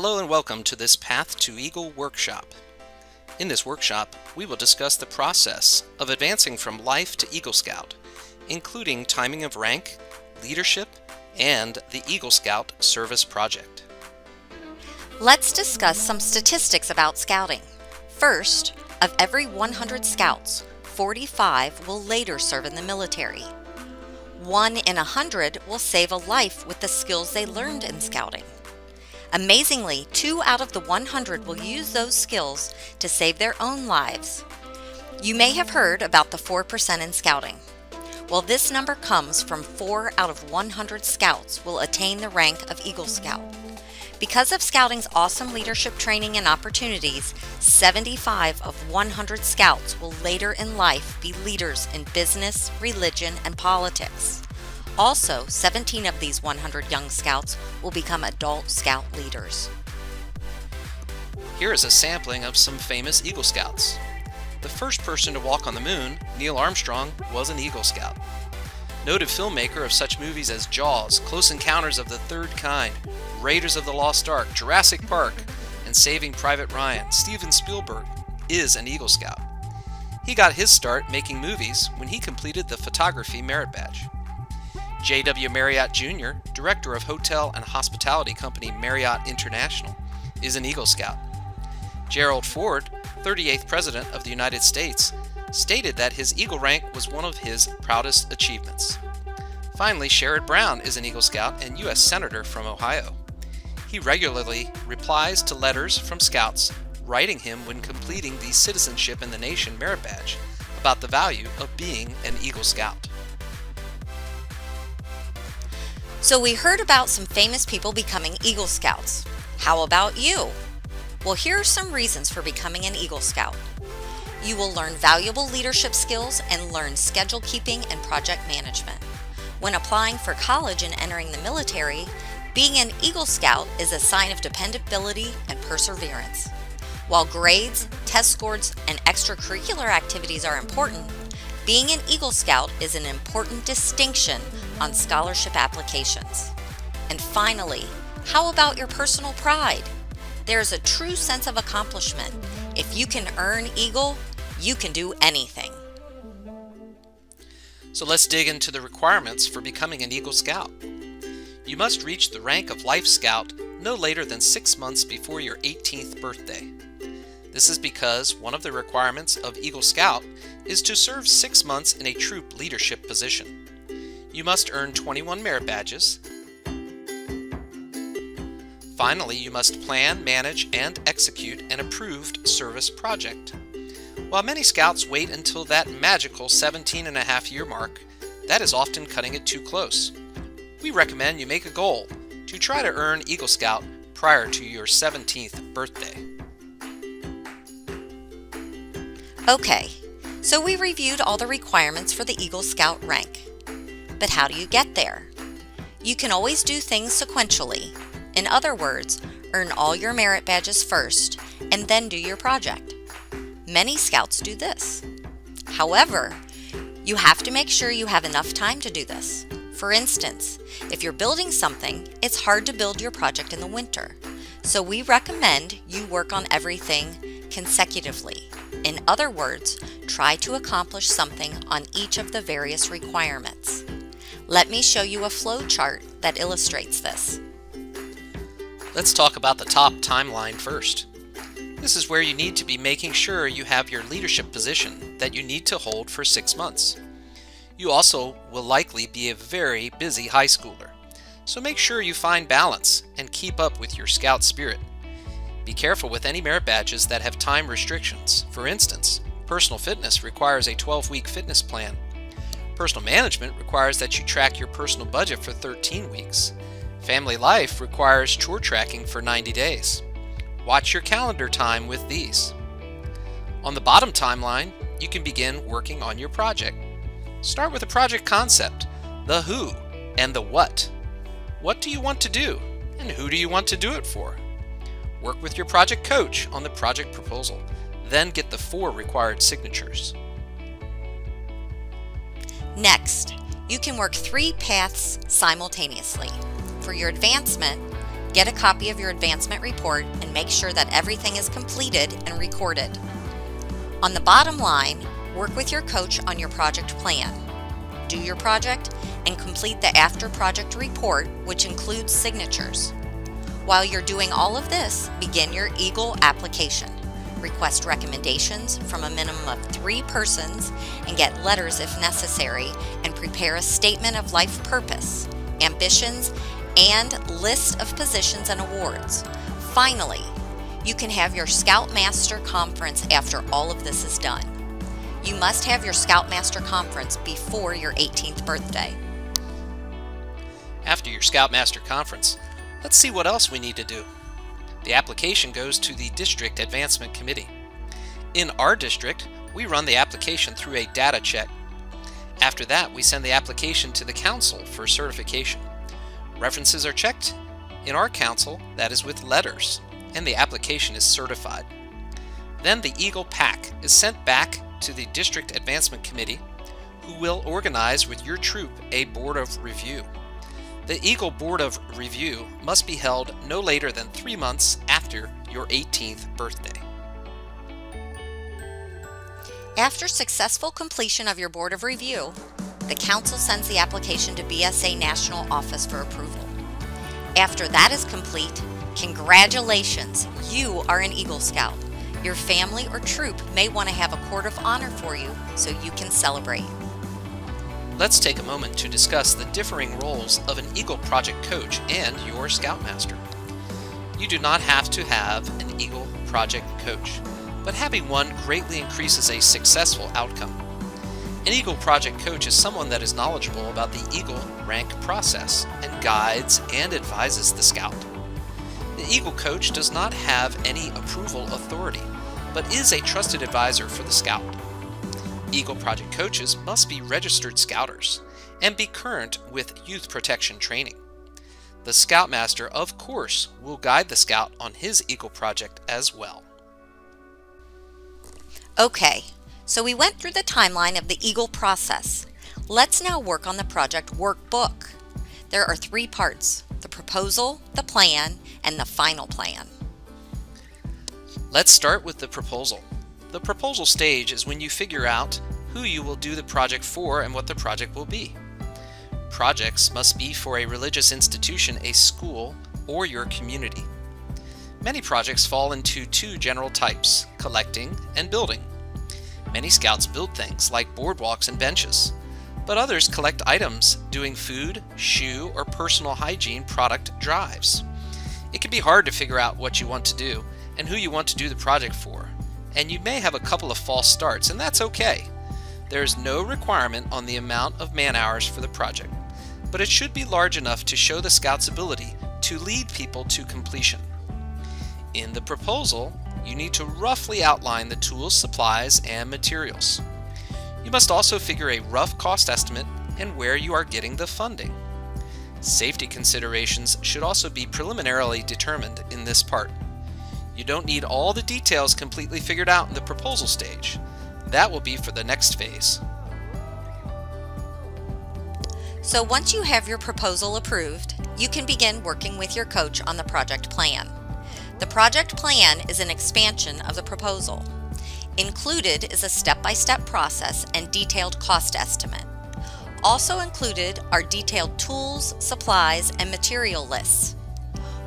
Hello and welcome to this Path to Eagle workshop. In this workshop, we will discuss the process of advancing from Life to Eagle Scout, including timing of rank, leadership, and the Eagle Scout Service Project. Let's discuss some statistics about scouting. First, of every 100 scouts, 45 will later serve in the military. 1 in 100 will save a life with the skills they learned in scouting. Amazingly, 2 out of the 100 will use those skills to save their own lives. You may have heard about the 4% in scouting. Well, this number comes from 4 out of 100 scouts will attain the rank of Eagle Scout. Because of Scouting's awesome leadership training and opportunities, 75 of 100 scouts will later in life be leaders in business, religion, and politics. Also, 17 of these 100 young scouts will become adult scout leaders. Here is a sampling of some famous Eagle Scouts. The first person to walk on the moon, Neil Armstrong, was an Eagle Scout. Noted filmmaker of such movies as Jaws, Close Encounters of the Third Kind, Raiders of the Lost Ark, Jurassic Park, and Saving Private Ryan, Steven Spielberg is an Eagle Scout. He got his start making movies when he completed the Photography Merit Badge. J.W. Marriott Jr., director of hotel and hospitality company Marriott International, is an Eagle Scout. Gerald Ford, 38th President of the United States, stated that his Eagle rank was one of his proudest achievements. Finally, Sherrod Brown is an Eagle Scout and U.S. Senator from Ohio. He regularly replies to letters from Scouts writing him when completing the Citizenship in the Nation Merit Badge about the value of being an Eagle Scout. So we heard about some famous people becoming Eagle Scouts. How about you? Well, here are some reasons for becoming an Eagle Scout. You will learn valuable leadership skills and learn schedule keeping and project management. When applying for college and entering the military, being an Eagle Scout is a sign of dependability and perseverance. While grades, test scores, and extracurricular activities are important, being an Eagle Scout is an important distinction on scholarship applications. And finally, how about your personal pride? There's a true sense of accomplishment. If you can earn Eagle, you can do anything. So let's dig into the requirements for becoming an Eagle Scout. You must reach the rank of Life Scout no later than 6 months before your 18th birthday. This is because one of the requirements of Eagle Scout is to serve 6 months in a troop leadership position. You must earn 21 merit badges. Finally, you must plan, manage, and execute an approved service project. While many scouts wait until that magical 17.5-year mark, that is often cutting it too close. We recommend you make a goal to try to earn Eagle Scout prior to your 17th birthday. Okay, so we reviewed all the requirements for the Eagle Scout rank. But how do you get there? You can always do things sequentially. In other words, earn all your merit badges first and then do your project. Many scouts do this. However, you have to make sure you have enough time to do this. For instance, if you're building something, it's hard to build your project in the winter. So we recommend you work on everything consecutively. In other words, try to accomplish something on each of the various requirements. Let me show you a flow chart that illustrates this. Let's talk about the top timeline first. This is where you need to be making sure you have your leadership position that you need to hold for 6 months. You also will likely be a very busy high schooler, so make sure you find balance and keep up with your scout spirit. Be careful with any merit badges that have time restrictions. For instance, personal fitness requires a 12-week fitness plan. Personal management requires that you track your personal budget for 13 weeks. Family life requires chore tracking for 90 days. Watch your calendar time with these. On the bottom timeline, you can begin working on your project. Start with a project concept, the who and the what. What do you want to do, and who do you want to do it for? Work with your project coach on the project proposal, then get the 4 required signatures. Next, you can work 3 paths simultaneously. For your advancement, Get a copy of your advancement report and make sure that everything is completed and recorded. On the bottom line, work with your coach on your project plan. Do your project and complete the after project report, which includes signatures. While you're doing all of this, begin your EAGLE application. Request recommendations from a minimum of 3 persons and get letters if necessary, and prepare a statement of life purpose, ambitions, and list of positions and awards. Finally, you can have your Scoutmaster Conference after all of this is done. You must have your Scoutmaster Conference before your 18th birthday. After your Scoutmaster Conference, let's see what else we need to do. The application goes to the District Advancement Committee. In our district, we run the application through a data check. After that, we send the application to the council for certification. References are checked. In our council, that is with letters, and the application is certified. Then the EAGLE PAC is sent back to the District Advancement Committee, who will organize with your troop a board of review. The EAGLE Board of Review must be held no later than 3 months after your 18th birthday. After successful completion of your Board of Review, the Council sends the application to BSA National Office for approval. After that is complete, congratulations, you are an Eagle Scout. Your family or troop may want to have a court of honor for you so you can celebrate. Let's take a moment to discuss the differing roles of an EAGLE Project Coach and your Scoutmaster. You do not have to have an EAGLE Project Coach, but having one greatly increases a successful outcome. An EAGLE Project Coach is someone that is knowledgeable about the EAGLE rank process and guides and advises the Scout. The EAGLE Coach does not have any approval authority, but is a trusted advisor for the Scout. EAGLE Project Coaches must be registered Scouters and be current with youth protection training. The Scoutmaster, of course, will guide the Scout on his EAGLE project as well. Okay, so we went through the timeline of the EAGLE process. Let's now work on the project workbook. There are 3 parts: the proposal, the plan, and the final plan. Let's start with the proposal. The proposal stage is when you figure out who you will do the project for and what the project will be. Projects must be for a religious institution, a school, or your community. Many projects fall into 2 general types: collecting and building. Many Scouts build things like boardwalks and benches, but others collect items doing food, shoe, or personal hygiene product drives. It can be hard to figure out what you want to do and who you want to do the project for, and you may have a couple of false starts, and that's okay. There is no requirement on the amount of man-hours for the project, but it should be large enough to show the Scout's ability to lead people to completion. In the proposal, you need to roughly outline the tools, supplies, and materials. You must also figure a rough cost estimate and where you are getting the funding. Safety considerations should also be preliminarily determined in this part. You don't need all the details completely figured out in the proposal stage. That will be for the next phase. So once you have your proposal approved, you can begin working with your coach on the project plan. The project plan is an expansion of the proposal. Included is a step-by-step process and detailed cost estimate. Also included are detailed tools, supplies, and material lists.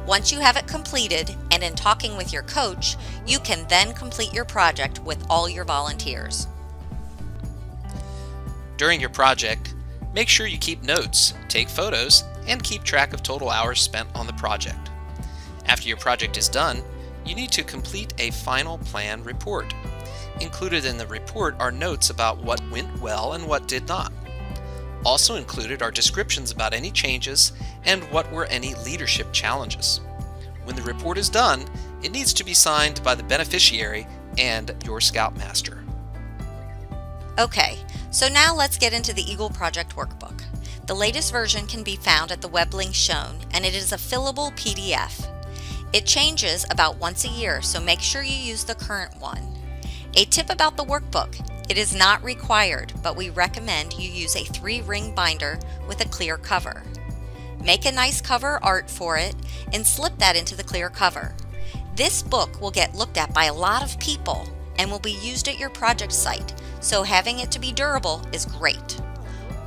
Once you have it completed and in talking with your coach, you can then complete your project with all your volunteers. During your project, make sure you keep notes, take photos, and keep track of total hours spent on the project. After your project is done, you need to complete a final plan report. Included in the report are notes about what went well and what did not. Also included are descriptions about any changes and what were any leadership challenges. When the report is done, it needs to be signed by the beneficiary and your Scoutmaster. Okay, so now let's get into the EAGLE Project Workbook. The latest version can be found at the web link shown, and it is a fillable PDF. It changes about once a year, so make sure you use the current one. A tip about the workbook: it is not required, but we recommend you use a 3-ring binder with a clear cover. Make a nice cover art for it and slip that into the clear cover. This book will get looked at by a lot of people and will be used at your project site, so having it to be durable is great.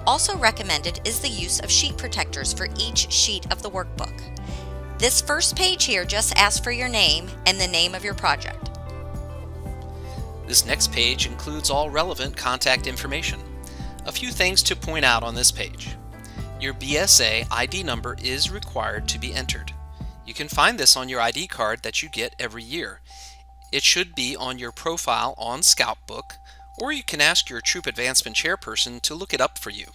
Also recommended is the use of sheet protectors for each sheet of the workbook. This first page here just asks for your name and the name of your project. This next page includes all relevant contact information. A few things to point out on this page. Your BSA ID number is required to be entered. You can find this on your ID card that you get every year. It should be on your profile on Scoutbook, or you can ask your Troop Advancement Chairperson to look it up for you.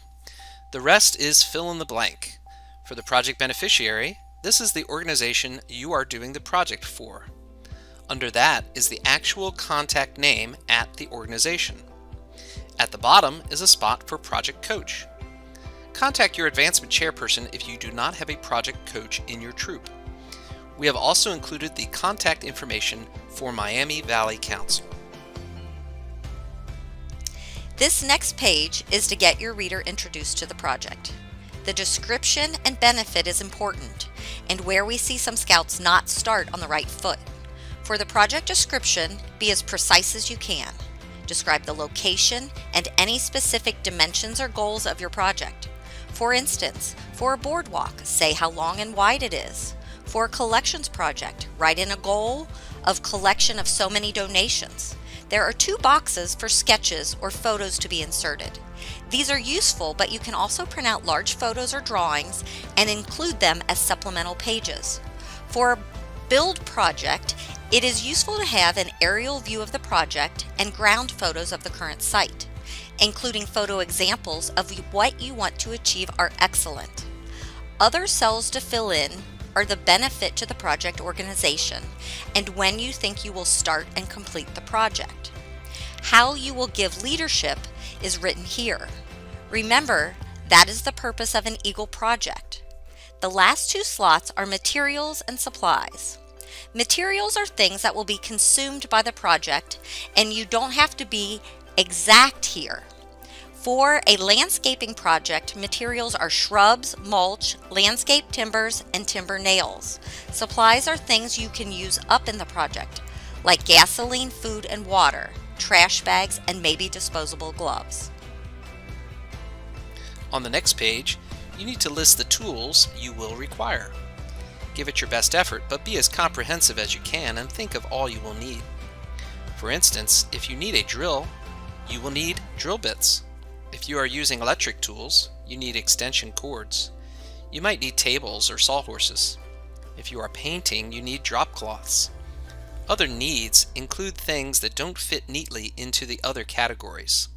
The rest is fill in the blank. For the project beneficiary, this is the organization you are doing the project for. Under that is the actual contact name at the organization. At the bottom is a spot for project coach. Contact your advancement chairperson if you do not have a project coach in your troop. We have also included the contact information for Miami Valley Council. This next page is to get your reader introduced to the project. The description and benefit is important, and where we see some scouts not start on the right foot. For the project description, be as precise as you can. Describe the location and any specific dimensions or goals of your project. For instance, for a boardwalk, say how long and wide it is. For a collections project, write in a goal of collection of so many donations. There are 2 boxes for sketches or photos to be inserted. These are useful, but you can also print out large photos or drawings and include them as supplemental pages. For a build project, it is useful to have an aerial view of the project and ground photos of the current site. Including photo examples of what you want to achieve are excellent. Other cells to fill in are the benefit to the project organization and when you think you will start and complete the project. How you will give leadership is written here. Remember, that is the purpose of an Eagle project. The last 2 slots are materials and supplies. Materials are things that will be consumed by the project, and you don't have to be exact here. For a landscaping project, materials are shrubs, mulch, landscape timbers, and timber nails. Supplies are things you can use up in the project, like gasoline, food, and water, trash bags, and maybe disposable gloves. On the next page, you need to list the tools you will require. Give it your best effort, but be as comprehensive as you can and think of all you will need. For instance, if you need a drill, you will need drill bits. If you are using electric tools, you need extension cords. You might need tables or sawhorses. If you are painting, you need drop cloths. Other needs include things that don't fit neatly into the other categories.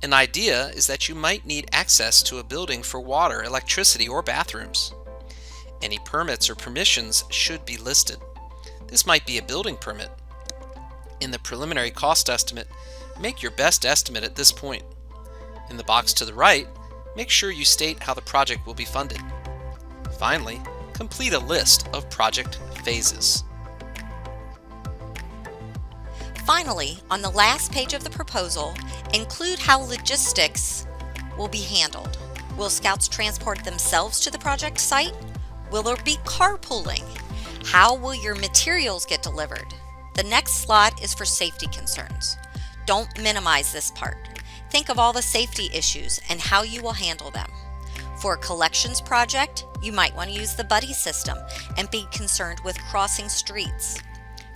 An idea is that you might need access to a building for water, electricity, or bathrooms. Any permits or permissions should be listed. This might be a building permit. In the preliminary cost estimate, make your best estimate at this point. In the box to the right, make sure you state how the project will be funded. Finally, complete a list of project phases. Finally, on the last page of the proposal, include how logistics will be handled. Will Scouts transport themselves to the project site? Will there be carpooling? How will your materials get delivered? The next slot is for safety concerns. Don't minimize this part. Think of all the safety issues and how you will handle them. For a collections project, you might want to use the buddy system and be concerned with crossing streets.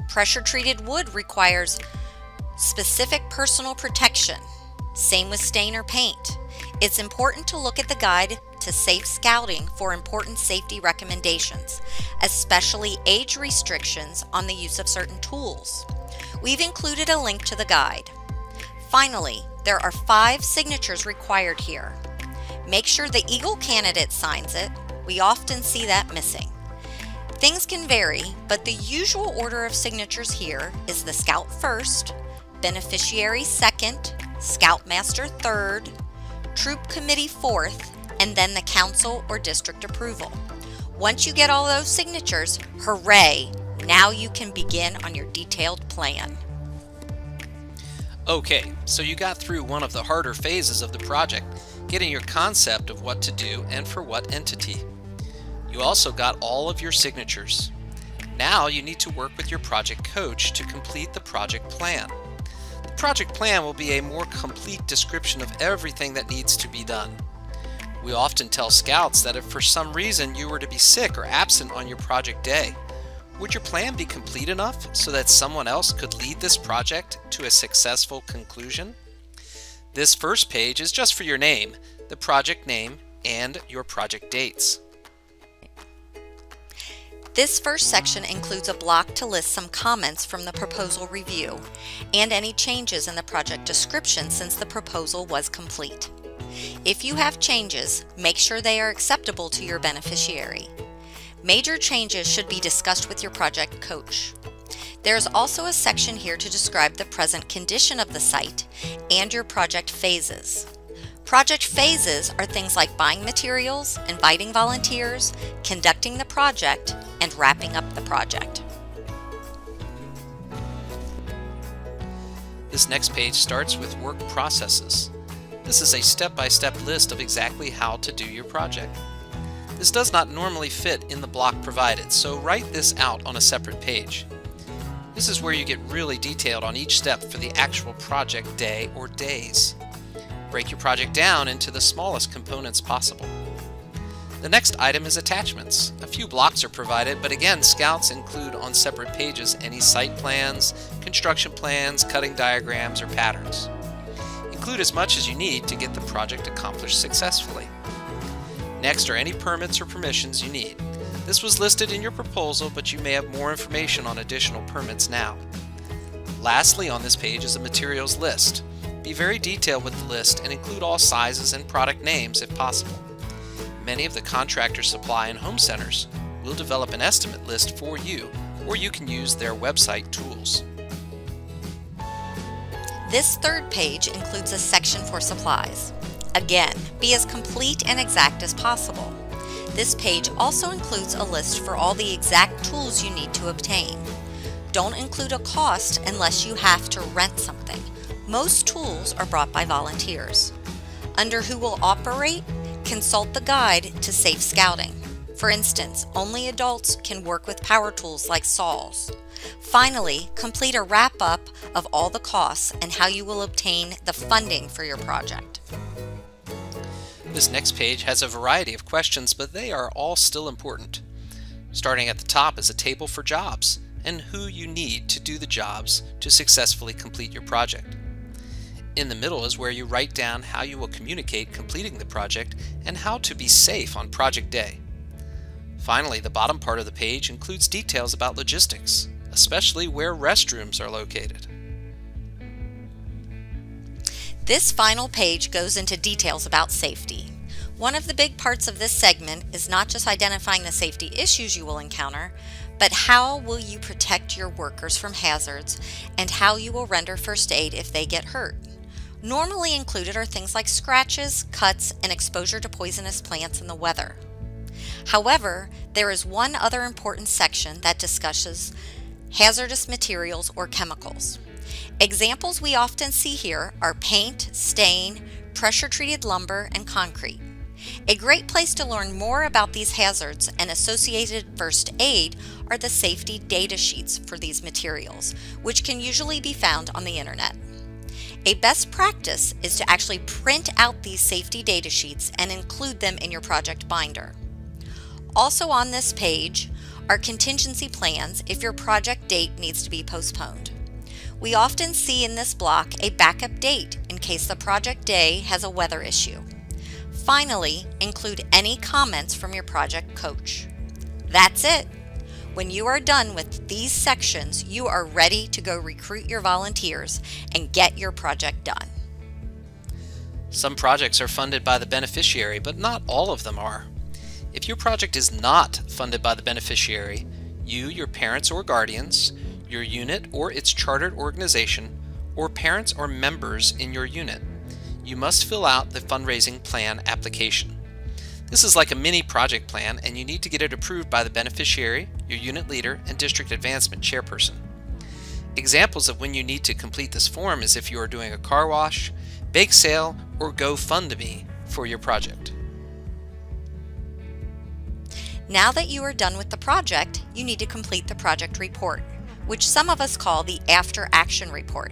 Pressure-treated wood requires specific personal protection. Same with stain or paint. It's important to look at the guide to Safe Scouting for important safety recommendations, especially age restrictions on the use of certain tools. We've included a link to the guide. Finally, there are 5 signatures required here. Make sure the Eagle candidate signs it. We often see that missing. Things can vary, but the usual order of signatures here is the Scout first, Beneficiary second, Scoutmaster third, Troop Committee fourth, and then the Council or District approval. Once you get all those signatures, hooray! Now you can begin on your detailed plan. Okay, so you got through one of the harder phases of the project, getting your concept of what to do and for what entity. You also got all of your signatures. Now you need to work with your project coach to complete the project plan. The project plan will be a more complete description of everything that needs to be done. We often tell scouts that if for some reason you were to be sick or absent on your project day, would your plan be complete enough so that someone else could lead this project to a successful conclusion? This first page is just for your name, the project name, and your project dates. This first section includes a block to list some comments from the proposal review and any changes in the project description since the proposal was complete. If you have changes, make sure they are acceptable to your beneficiary. Major changes should be discussed with your project coach. There is also a section here to describe the present condition of the site and your project phases. Project phases are things like buying materials, inviting volunteers, conducting the project, and wrapping up the project. This next page starts with work processes. This is a step-by-step list of exactly how to do your project. This does not normally fit in the block provided, so write this out on a separate page. This is where you get really detailed on each step for the actual project day or days. Break your project down into the smallest components possible. The next item is attachments. A few blocks are provided, but again, scouts include on separate pages any site plans, construction plans, cutting diagrams, or patterns. Include as much as you need to get the project accomplished successfully. Next are any permits or permissions you need. This was listed in your proposal, but you may have more information on additional permits now. Lastly on this page is a materials list. Be very detailed with the list and include all sizes and product names if possible. Many of the contractor supply and home centers will develop an estimate list for you, or you can use their website tools. This third page includes a section for supplies. Again, be as complete and exact as possible. This page also includes a list for all the exact tools you need to obtain. Don't include a cost unless you have to rent something. Most tools are brought by volunteers. Under Who Will Operate, consult the guide to Safe Scouting. For instance, only adults can work with power tools like saws. Finally, complete a wrap-up of all the costs and how you will obtain the funding for your project. This next page has a variety of questions, but they are all still important. Starting at the top is a table for jobs and who you need to do the jobs to successfully complete your project. In the middle is where you write down how you will communicate completing the project and how to be safe on project day. Finally, the bottom part of the page includes details about logistics, especially where restrooms are located. This final page goes into details about safety. One of the big parts of this segment is not just identifying the safety issues you will encounter, but how will you protect your workers from hazards and how you will render first aid if they get hurt. Normally included are things like scratches, cuts, and exposure to poisonous plants in the weather. However, there is one other important section that discusses hazardous materials or chemicals. Examples we often see here are paint, stain, pressure-treated lumber, and concrete. A great place to learn more about these hazards and associated first aid are the safety data sheets for these materials, which can usually be found on the internet. A best practice is to actually print out these safety data sheets and include them in your project binder. Also on this page are contingency plans if your project date needs to be postponed. We often see in this block a backup date in case the project day has a weather issue. Finally, include any comments from your project coach. That's it. When you are done with these sections, you are ready to go recruit your volunteers and get your project done. Some projects are funded by the beneficiary, but not all of them are. If your project is not funded by the beneficiary, you, your parents or guardians, your unit or its chartered organization, or parents or members in your unit, you must fill out the fundraising plan application. This is like a mini project plan, and you need to get it approved by the beneficiary, your unit leader, and district advancement chairperson. Examples of when you need to complete this form is if you are doing a car wash, bake sale, or GoFundMe for your project. Now that you are done with the project, you need to complete the project report, which some of us call the after action report.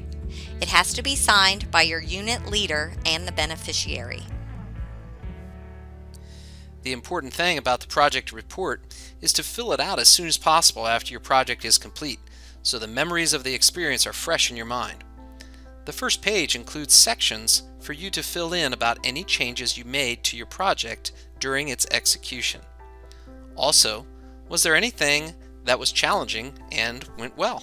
It has to be signed by your unit leader and the beneficiary. The important thing about the project report is to fill it out as soon as possible after your project is complete, so the memories of the experience are fresh in your mind. The first page includes sections for you to fill in about any changes you made to your project during its execution. Also, was there anything that was challenging and went well?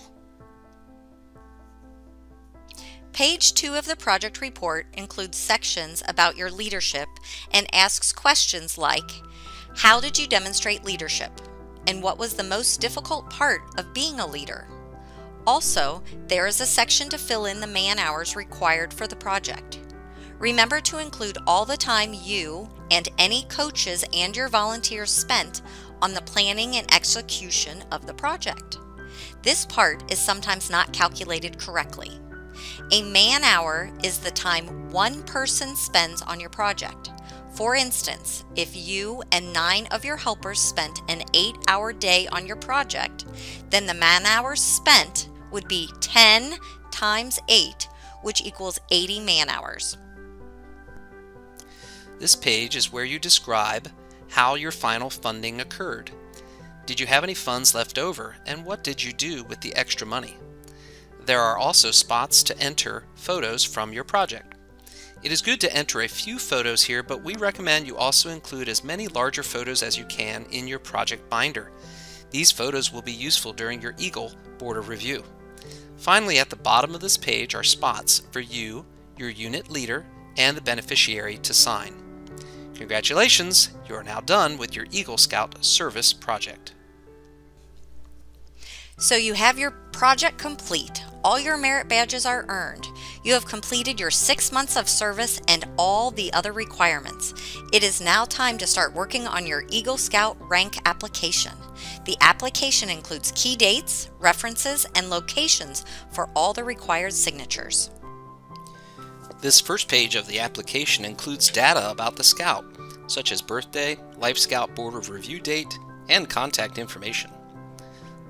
Page 2 of the project report includes sections about your leadership and asks questions like, how did you demonstrate leadership? And what was the most difficult part of being a leader? Also, there is a section to fill in the man-hours required for the project. Remember to include all the time you and any coaches and your volunteers spent on the planning and execution of the project. This part is sometimes not calculated correctly. A man-hour is the time one person spends on your project. For instance, if you and 9 of your helpers spent an 8-hour day on your project, then the man-hours spent would be 10 times 8, which equals 80 man-hours. This page is where you describe how your final funding occurred. Did you have any funds left over, and what did you do with the extra money? There are also spots to enter photos from your project. It is good to enter a few photos here, but we recommend you also include as many larger photos as you can in your project binder. These photos will be useful during your EAGLE Board of Review. Finally, at the bottom of this page are spots for you, your unit leader, and the beneficiary to sign. Congratulations, you are now done with your Eagle Scout service project. So you have your project complete. All your merit badges are earned. You have completed your 6 months of service and all the other requirements. It is now time to start working on your Eagle Scout rank application. The application includes key dates, references, and locations for all the required signatures. This first page of the application includes data about the Scout, such as birthday, Life Scout Board of Review date, and contact information.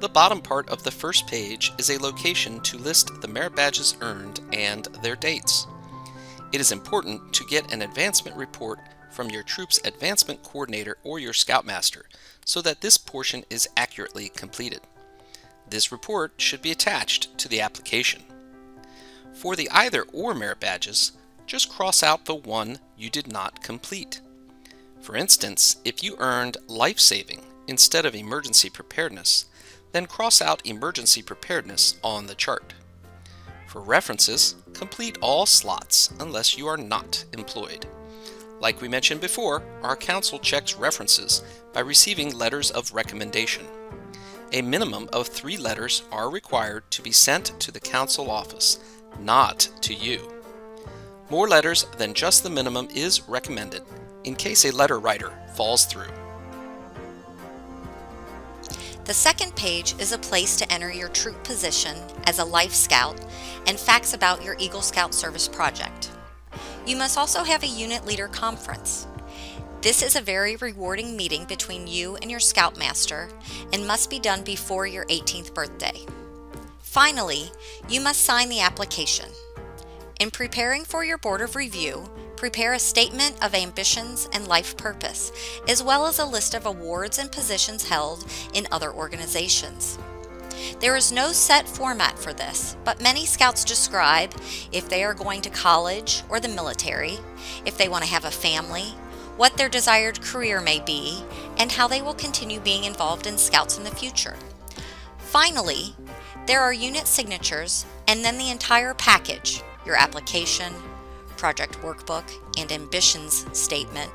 The bottom part of the first page is a location to list the merit badges earned and their dates. It is important to get an advancement report from your troop's advancement coordinator or your Scoutmaster so that this portion is accurately completed. This report should be attached to the application. For the either or merit badges, just cross out the one you did not complete. For instance, if you earned life-saving instead of emergency preparedness, then cross out emergency preparedness on the chart. For references, complete all slots unless you are not employed. Like we mentioned before, our council checks references by receiving letters of recommendation. A minimum of 3 letters are required to be sent to the council office, not to you. More letters than just the minimum is recommended in case a letter writer falls through. The second page is a place to enter your troop position as a Life Scout and facts about your Eagle Scout service project. You must also have a unit leader conference. This is a very rewarding meeting between you and your Scoutmaster and must be done before your 18th birthday. Finally, you must sign the application. In preparing for your Board of Review, prepare a statement of ambitions and life purpose, as well as a list of awards and positions held in other organizations. There is no set format for this, but many Scouts describe if they are going to college or the military, if they want to have a family, what their desired career may be, and how they will continue being involved in Scouts in the future. Finally, there are unit signatures and then the entire package, your application, project workbook, and ambitions statement,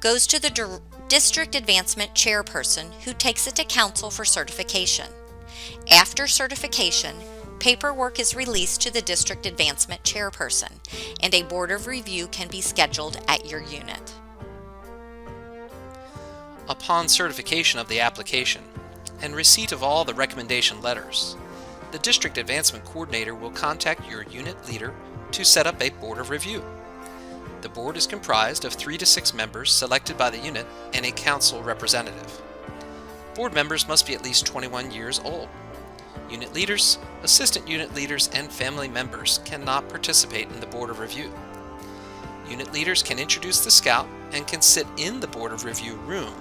goes to the District Advancement Chairperson who takes it to Council for certification. After certification, paperwork is released to the District Advancement Chairperson, and a Board of Review can be scheduled at your unit. Upon certification of the application and receipt of all the recommendation letters, the District Advancement Coordinator will contact your unit leader to set up a Board of Review. The board is comprised of 3 to 6 members selected by the unit and a council representative. Board members must be at least 21 years old. Unit leaders, assistant unit leaders, and family members cannot participate in the Board of Review. Unit leaders can introduce the scout and can sit in the Board of Review room,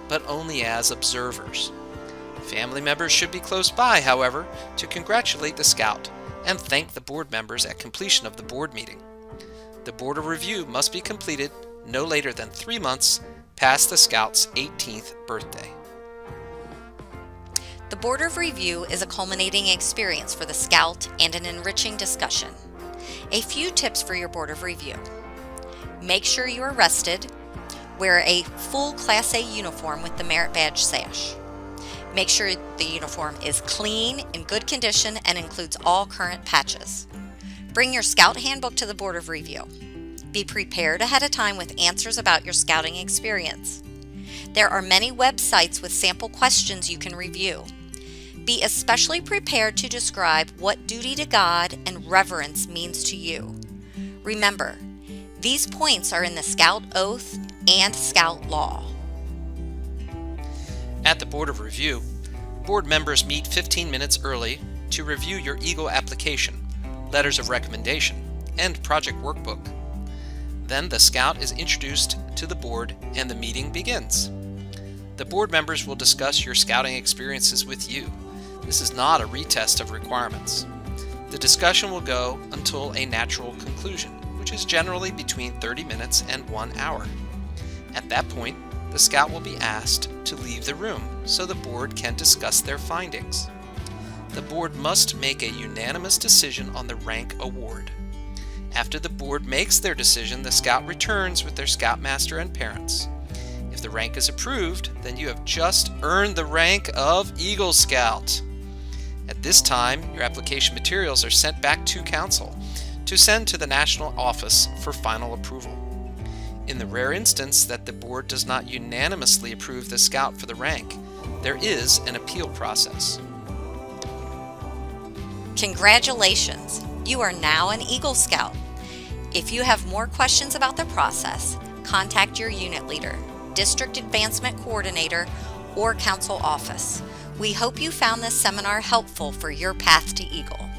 but only as observers. Family members should be close by, however, to congratulate the scout and thank the board members at completion of the board meeting. The Board of Review must be completed no later than 3 months past the scout's 18th birthday. The Board of Review is a culminating experience for the scout and an enriching discussion. A few tips for your Board of Review. Make sure you are rested. Wear a full Class A uniform with the merit badge sash. Make sure the uniform is clean, in good condition, and includes all current patches. Bring your Scout Handbook to the Board of Review. Be prepared ahead of time with answers about your scouting experience. There are many websites with sample questions you can review. Be especially prepared to describe what duty to God and reverence means to you. Remember, these points are in the Scout Oath and Scout Law. At the Board of Review, board members meet 15 minutes early to review your Eagle application, letters of recommendation, and project workbook. Then the scout is introduced to the board and the meeting begins. The board members will discuss your scouting experiences with you. This is not a retest of requirements. The discussion will go until a natural conclusion, which is generally between 30 minutes and 1 hour. At that point, the scout will be asked to leave the room so the board can discuss their findings. The board must make a unanimous decision on the rank award. After the board makes their decision, the scout returns with their scoutmaster and parents. If the rank is approved, then you have just earned the rank of Eagle Scout. At this time, your application materials are sent back to Council to send to the National Office for final approval. In the rare instance that the board does not unanimously approve the scout for the rank, there is an appeal process. Congratulations! You are now an Eagle Scout. If you have more questions about the process, contact your unit leader, district advancement coordinator, or council office. We hope you found this seminar helpful for your path to Eagle.